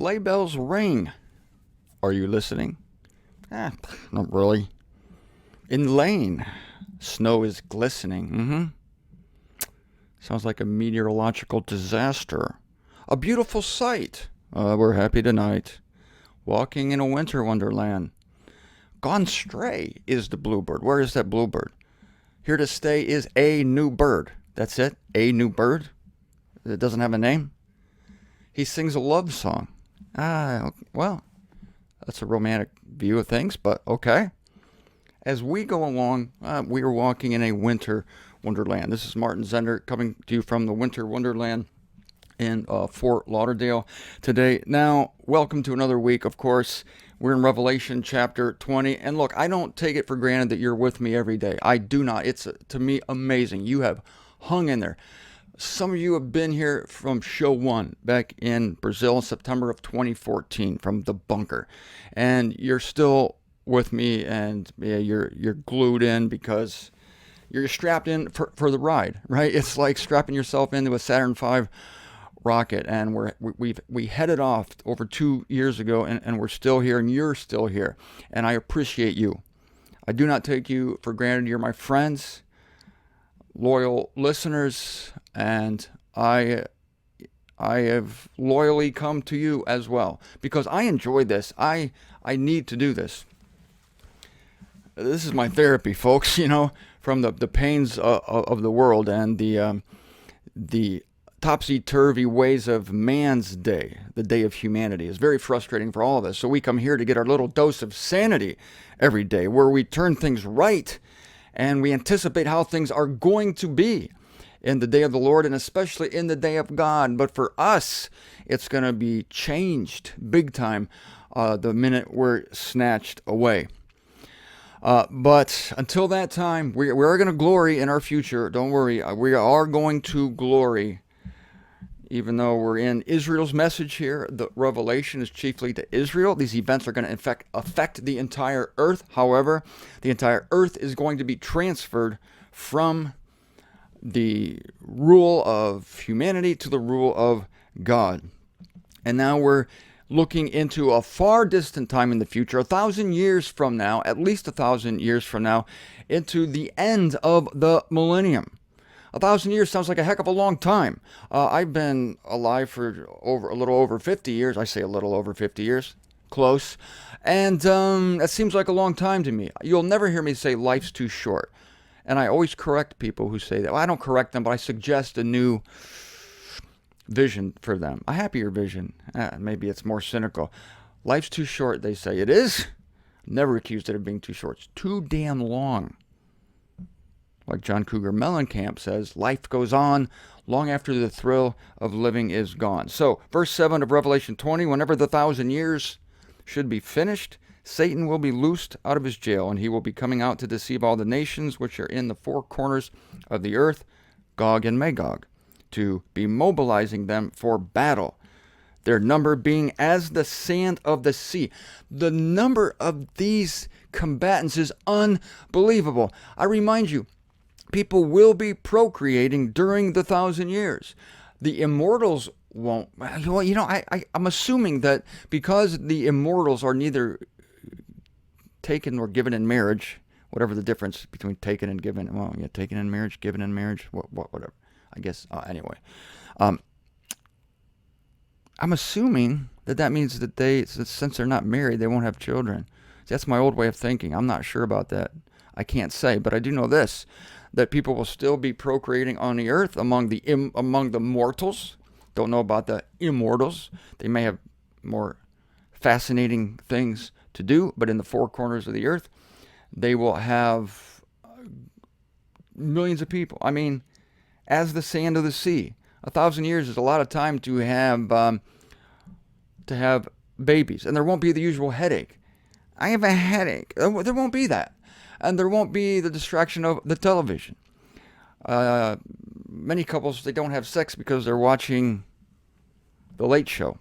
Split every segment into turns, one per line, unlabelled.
sleigh bells ring. Are you listening? Not really. In lane, snow is glistening. Sounds like a meteorological disaster. A beautiful sight. We're happy tonight. Walking in a winter wonderland. Gone stray is the bluebird. Where is that bluebird? Here to stay is a new bird. That's it? A new bird? It doesn't have a name? He sings a love song. Well, that's a romantic view of things, but okay. As we go along, we are walking in a winter wonderland. This is Martin Zender coming to you from the winter wonderland in Fort Lauderdale today. Now, welcome to another week, of course. We're in Revelation chapter 20. And look, I don't take it for granted that you're with me every day. I do not. It's, to me, amazing. You have hung in there. Some of you have been here from show 1 back in Brazil in September of 2014 from the bunker. And you're still with me, and you're glued in because you're strapped in for the ride, right? It's like strapping yourself into a Saturn V rocket, and we headed off over 2 years ago, and we're still here, and you're still here, and I appreciate you. I do not take you for granted. You're my friends, loyal listeners, and I have loyally come to you as well because I enjoy this. I need to do this. This is my therapy, folks, from the pains of the world and the topsy-turvy ways of man's day, the day of humanity, is very frustrating for all of us. So we come here to get our little dose of sanity every day, where we turn things right and we anticipate how things are going to be in the day of the Lord, and especially in the day of God. But for us, it's going to be changed big time the minute we're snatched away. But until that time, we are going to glory in our future. Don't worry. We are going to glory. Even though we're in Israel's message here, the revelation is chiefly to Israel. These events are going to affect the entire earth. However, the entire earth is going to be transferred from the rule of humanity to the rule of God. And now we're looking into a far distant time in the future, 1,000 years from now, at least 1,000 years from now, into the end of the millennium. 1,000 years sounds like a heck of a long time. I've been alive for a little over 50 years. I say a little over 50 years. Close. And that seems like a long time to me. You'll never hear me say life's too short. And I always correct people who say that. Well, I don't correct them, but I suggest a new vision for them. A happier vision. Maybe it's more cynical. Life's too short, they say. It is. Never accused it of being too short. It's too damn long. Like John Cougar Mellencamp says, life goes on long after the thrill of living is gone. So, verse 7 of Revelation 20, whenever the 1,000 years should be finished, Satan will be loosed out of his jail, and he will be coming out to deceive all the nations which are in the four corners of the earth, Gog and Magog, to be mobilizing them for battle, their number being as the sand of the sea. The number of these combatants is unbelievable. I remind you, people will be procreating during the 1,000 years. The immortals won't. Well, I'm assuming that because the immortals are neither taken or given in marriage, whatever the difference between taken and given. Well, yeah, taken in marriage, given in marriage, whatever. I guess, anyway. I'm assuming that means that since they're not married, they won't have children. That's my old way of thinking. I'm not sure about that. I can't say, but I do know this, that people will still be procreating on the earth among the mortals. Don't know about the immortals. They may have more fascinating things to do, but in the four corners of the earth, they will have millions of people. I mean, as the sand of the sea. 1,000 years is a lot of time to have babies, and there won't be the usual headache. I have a headache. There won't be that. And there won't be the distraction of the television. Many couples, they don't have sex because they're watching The Late Show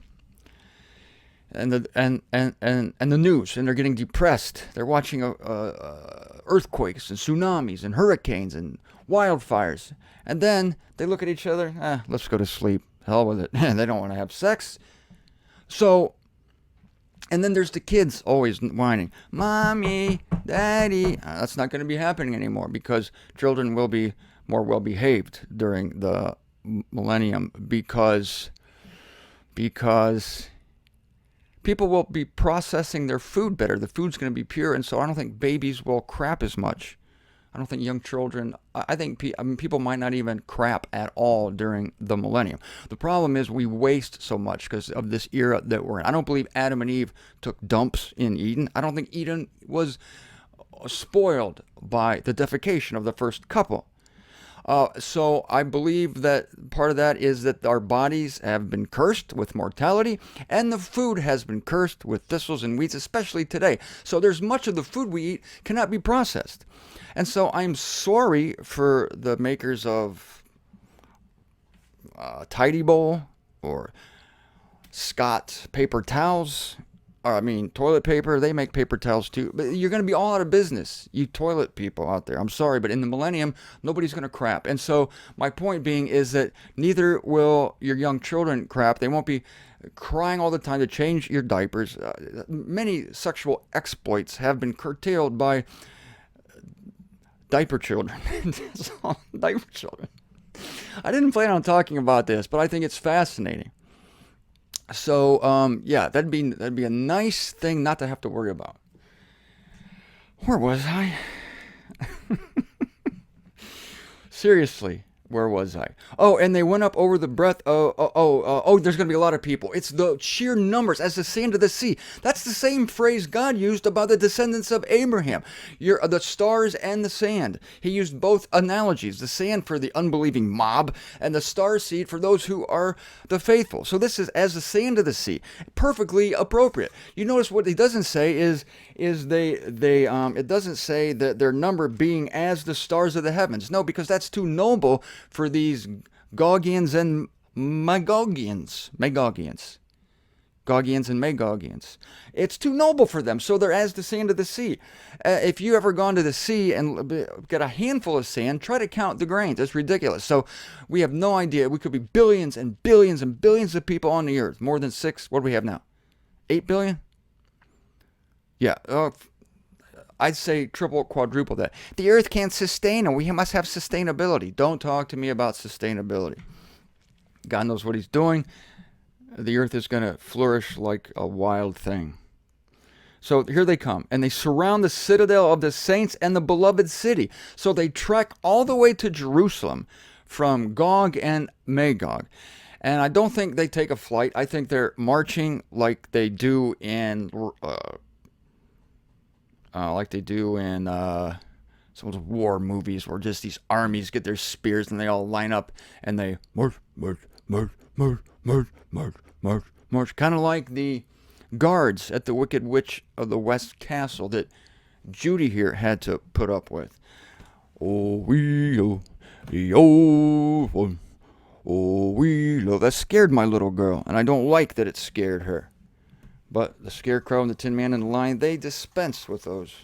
and the news, and they're getting depressed. They're watching earthquakes and tsunamis and hurricanes and wildfires, and then they look at each other. Let's go to sleep. Hell with it. They don't want to have sex. So And then there's the kids always whining, Mommy, Daddy. That's not going to be happening anymore because children will be more well behaved during the millennium because people will be processing their food better. The food's going to be pure, and so I don't think babies will crap as much. I don't think young children, I think people might not even crap at all during the millennium. The problem is we waste so much because of this era that we're in. I don't believe Adam and Eve took dumps in Eden. I don't think Eden was spoiled by the defecation of the first couple. So I believe that part of that is that our bodies have been cursed with mortality, and the food has been cursed with thistles and weeds, especially today. So there's much of the food we eat cannot be processed. And so I'm sorry for the makers of Tidy Bowl or Scott paper towels. Toilet paper. They make paper towels too. But you're going to be all out of business, you toilet people out there. I'm sorry, but in the millennium, nobody's going to crap. And so my point being is that neither will your young children crap. They won't be crying all the time to change your diapers. Many sexual exploits have been curtailed by diaper children. Diaper children. I didn't plan on talking about this, but I think it's fascinating. So, yeah, that'd be a nice thing not to have to worry about. Where was I? Seriously, where was I? Oh, and they went up over the breadth. There's going to be a lot of people. It's the sheer numbers as the sand of the sea. That's the same phrase God used about the descendants of Abraham. You're the stars and the sand. He used both analogies, the sand for the unbelieving mob and the star seed for those who are the faithful. So this is as the sand of the sea. Perfectly appropriate. You notice what he doesn't say is it doesn't say that their number being as the stars of the heavens. No, because that's too noble for these Gogians and Magogians. Gogians and Magogians. It's too noble for them, so they're as the sand of the sea. If you ever gone to the sea and get a handful of sand, try to count the grains. It's ridiculous. So we have no idea. We could be billions and billions and billions of people on the earth. More than 6. What do we have now? 8 billion? Yeah. I'd say triple, quadruple that. The earth can't sustain, and we must have sustainability. Don't talk to me about sustainability. God knows what he's doing. The earth is going to flourish like a wild thing. So here they come, and they surround the citadel of the saints and the beloved city. So they trek all the way to Jerusalem from Gog and Magog. And I don't think they take a flight. I think they're marching like they do in some of the war movies where just these armies get their spears and they all line up and they march, march, march, march, march, march, march, march. Kind of like the guards at the Wicked Witch of the West Castle that Judy here had to put up with. That scared my little girl, and I don't like that it scared her. But the Scarecrow and the Tin Man and the Lion, they dispense with those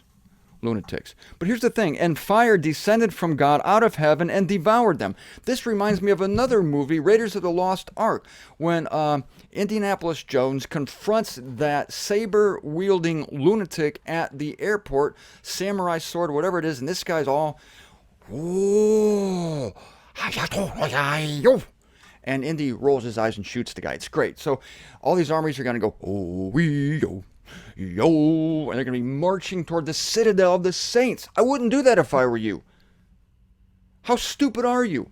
lunatics. But here's the thing. And fire descended from God out of heaven and devoured them. This reminds me of another movie, Raiders of the Lost Ark, when Indianapolis Jones confronts that saber-wielding lunatic at the airport, samurai sword, whatever it is, and this guy's all, and Indy rolls his eyes and shoots the guy. It's great. So all these armies are going to go, and they're going to be marching toward the citadel of the saints. I wouldn't do that if I were you. How stupid are you?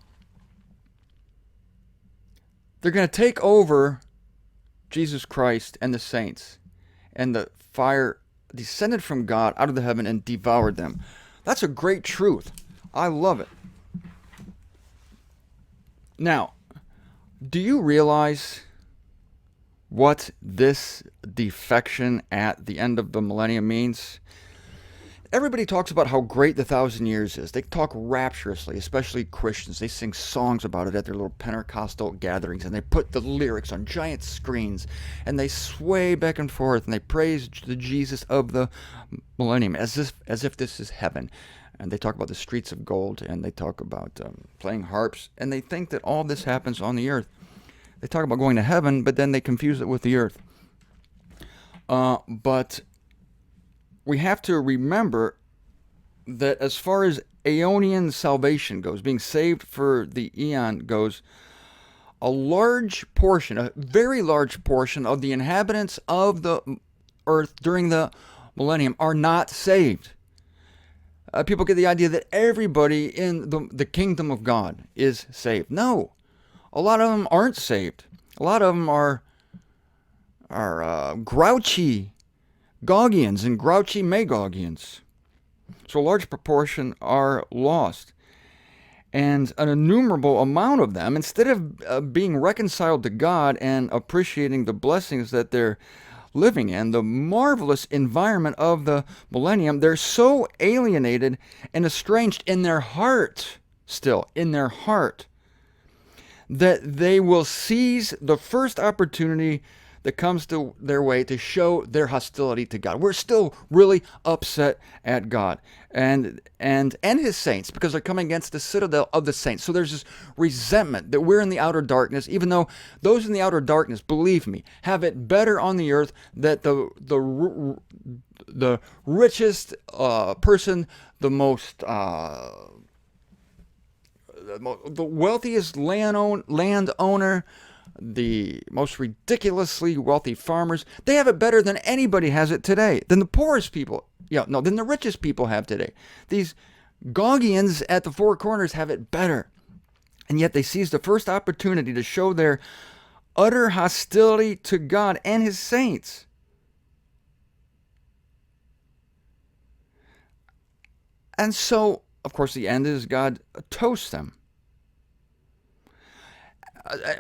They're going to take over Jesus Christ and the saints, and the fire descended from God out of the heaven and devoured them. That's a great truth. I love it. Now, do you realize what this defection at the end of the millennium means? Everybody talks about how great the 1,000 years is. They talk rapturously, especially Christians. They sing songs about it at their little Pentecostal gatherings, and they put the lyrics on giant screens, and they sway back and forth, and they praise the Jesus of the millennium as if this is heaven. And they talk about the streets of gold, and they talk about playing harps, and they think that all this happens on the earth. They talk about going to heaven, but then they confuse it with the earth. But we have to remember that as far as Aeonian salvation goes, being saved for the eon goes, a large portion, a very large portion of the inhabitants of the earth during the millennium are not saved. People get the idea that everybody in the kingdom of God is saved. No, a lot of them aren't saved. A lot of them are grouchy Gogians and grouchy Magogians. So a large proportion are lost. And an innumerable amount of them, instead of being reconciled to God and appreciating the blessings that they're living in, the marvelous environment of the millennium, they're so alienated and estranged in their heart, still, in their heart, that they will seize the first opportunity that comes to their way to show their hostility to God. We're still really upset at God and his saints because they're coming against the citadel of the saints. So there's this resentment that we're in the outer darkness, even though those in the outer darkness, believe me, have it better on the earth, that the richest person, the wealthiest landowner, the most ridiculously wealthy farmers, they have it better than anybody has it today, than the poorest people. Than the richest people have today. These Gogians at the four corners have it better. And yet they seize the first opportunity to show their utter hostility to God and his saints. And so, of course, the end is God toasts them,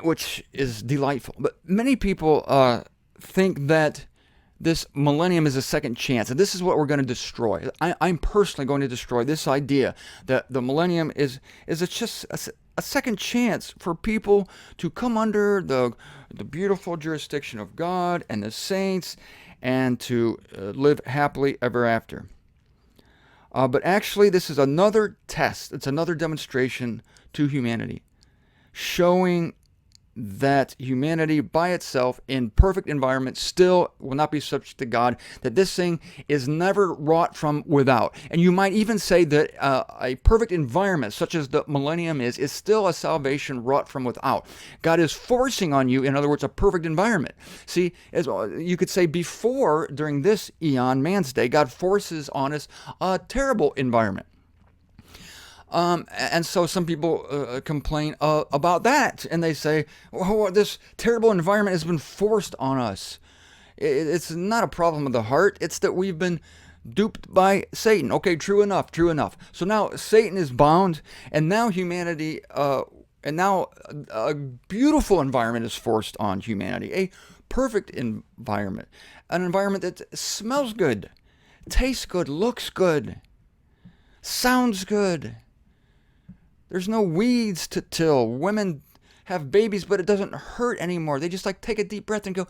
which is delightful. But many people think that this millennium is a second chance, and this is what we're going to destroy. I'm personally going to destroy this idea that the millennium is just a second chance for people to come under the beautiful jurisdiction of God and the saints and to live happily ever after. But actually, this is another test. It's another demonstration to humanity, showing that humanity by itself in perfect environment still will not be subject to God, that this thing is never wrought from without. And you might even say that a perfect environment such as the millennium is still a salvation wrought from without. God is forcing on you, in other words, a perfect environment. See, as you could say before, during this eon, man's day, God forces on us a terrible environment. And so some people complain about that, and they say, oh, this terrible environment has been forced on us. It's not a problem of the heart. It's that we've been duped by Satan. Okay, true enough. So now Satan is bound, and now humanity, and now a beautiful environment is forced on humanity. A perfect environment. An environment that smells good, tastes good, looks good, sounds good. There's no weeds to till. Women have babies, but it doesn't hurt anymore. They just take a deep breath and go,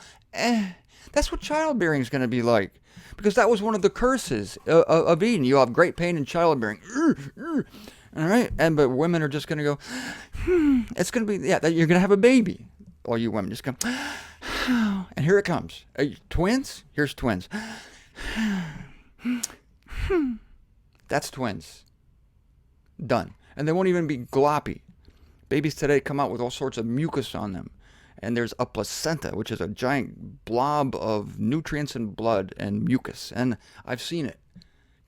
That's what childbearing is going to be like. Because that was one of the curses of Eden. You have great pain in childbearing. All right? But women are just going to go, It's going to be, you're going to have a baby. All you women just go, and here it comes. Twins? Here's twins. That's twins. Done. And they won't even be gloppy. Babies today come out with all sorts of mucus on them. And there's a placenta, which is a giant blob of nutrients and blood and mucus. And I've seen it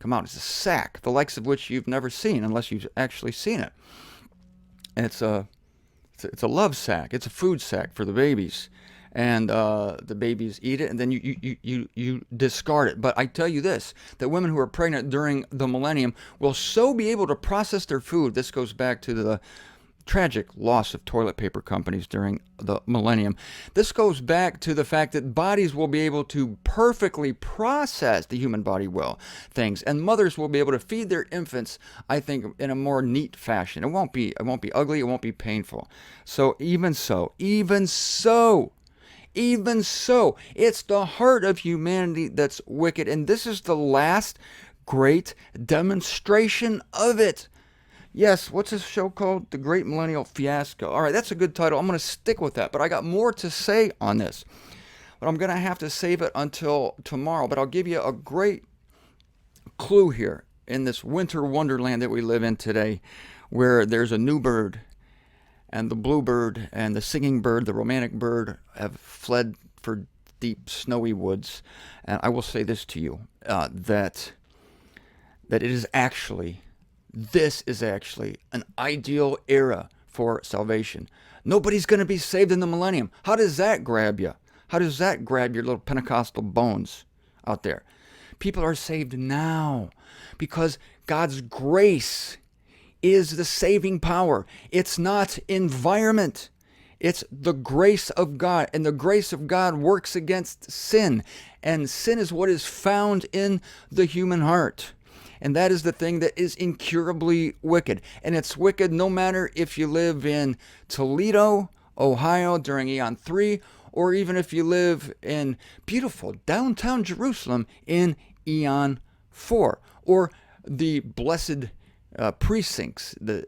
come out. It's a sack, the likes of which you've never seen unless you've actually seen it. And it's a love sack. It's a food sack for the babies. And the babies eat it, and then you discard it. But I tell you this, that women who are pregnant during the millennium will so be able to process their food. This goes back to the tragic loss of toilet paper companies during the millennium. This goes back to the fact that bodies will be able to perfectly process, the human body will, things. And mothers will be able to feed their infants, I think, in a more neat fashion. It won't be ugly, it won't be painful. So even so, it's the heart of humanity that's wicked, and this is the last great demonstration of it. Yes, what's this show called? The Great Millennial Fiasco. All right, that's a good title. I'm going to stick with that, but I got more to say on this. but I'm going to have to save it until tomorrow. But I'll give you a great clue here in this winter wonderland that we live in today, where there's a new bird, and the bluebird and the singing bird, the romantic bird, have fled for deep snowy woods. And I will say this to you, that it is actually, this is actually an ideal era for salvation. Nobody's going to be saved in the millennium. How does that grab you? How does that grab your little Pentecostal bones out there? People are saved now because God's grace is the saving power. It's not environment. It's the grace of God. And the grace of God works against sin. And sin is what is found in the human heart. And that is the thing that is incurably wicked. And it's wicked no matter if you live in Toledo, Ohio during Eon 3, or even if you live in beautiful downtown Jerusalem in Eon 4, or the blessed precincts, the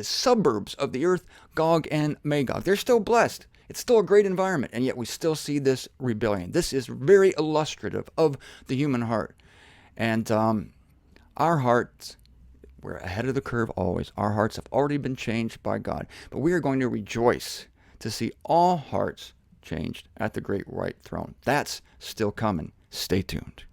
suburbs of the earth, Gog and Magog. They're still blessed. It's still a great environment, and yet we still see this rebellion. This is very illustrative of the human heart. And our hearts, we're ahead of the curve always. Our hearts have already been changed by God. But we are going to rejoice to see all hearts changed at the great white throne. That's still coming. Stay tuned.